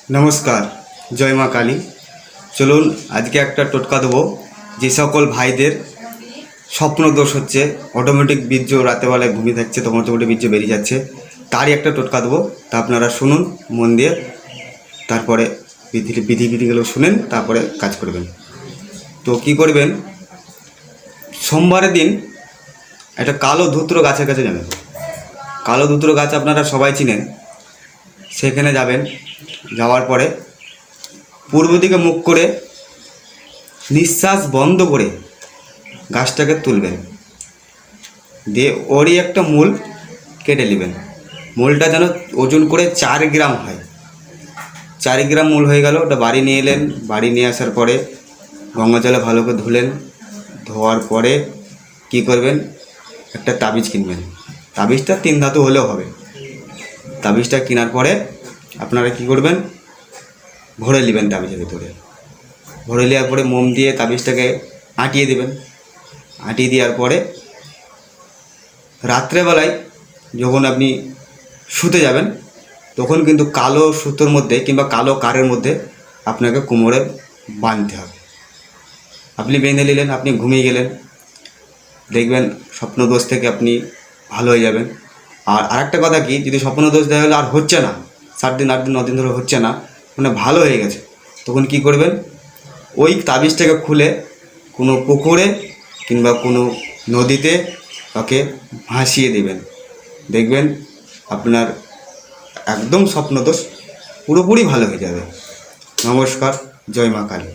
নমস্কার, জয় মা কালী। চলুন আজকে একটা টোটকা দেবো। যে সকল ভাইদের স্বপ্ন দোষ হচ্ছে, অটোমেটিক বীর্য রাতেবেলায় ঘুমিয়ে থাকছে, তখন অটোমেটিক বীর্য বেরিয়ে যাচ্ছে, তারই একটা টোটকা দেবো। তা আপনারা শুনুন মন দিয়ে, তারপরে বিধিগুলো শুনেন, তারপরে কাজ করবেন। তো কি করবেন, সোমবারের দিন একটা কালো ধুত্র গাছের কাছে যাবেন। কালো ধুত্র গাছ আপনারা সবাই চিনেন। সেখানে যাবেন, যাওয়ার পরে পূর্ব দিকে মুখ করে নিঃশ্বাস বন্ধ করে গাছটাকে তুলবেন, দিয়ে ওরই একটা মূল কেটে নেবেন। মূলটা যেন ওজন করে 4 গ্রাম হয়। 4 গ্রাম মূল হয়ে গেল, ওটা বাড়ি নিয়ে এলেন। বাড়ি নিয়ে আসার পরে গঙ্গা জলে ভালো করে ধুলেন। ধোয়ার পরে কি করবেন, একটা তাবিজ কিনবেন। তাবিজটা 3 ধাতু হলেও হবে। তাবিজটা কেনার পরে আপনারা কি করবেন, ভরে নেবেন তাবিজের ভিতরে। ভরে নেওয়ার পরে মোম দিয়ে তাবিজটাকে আঁটিয়ে দেবেন। আঁটিয়ে দেওয়ার পরে রাত্রেবেলায় যখন আপনি শুতে যাবেন, তখন কিন্তু কালো সুতোর মধ্যে কিংবা কালো কারের মধ্যে আপনাকে কোমরে বাঁধতে হবে। আপনি বেঁধে নিলেন, আপনি ঘুমিয়ে গেলেন, দেখবেন স্বপ্নদোষ থেকে আপনি ভালো হয়ে যাবেন। আর আরেকটা কথা কি, যদি স্বপ্নদোষ দেখা গেলে আর হচ্ছে না, 7 দিন 8 দিন 9 দিন ধরে হচ্ছে না, মানে ভালো হয়ে গেছে, তখন কি করবেন, ওই তাবিজটাকে খুলে কোনো পুকুরে কিংবা কোনো নদীতে তাকে ভাসিয়ে দেবেন। দেখবেন আপনার একদম স্বপ্নদোষ পুরোপুরি ভালো হয়ে যাবে। নমস্কার, জয় মা কালী।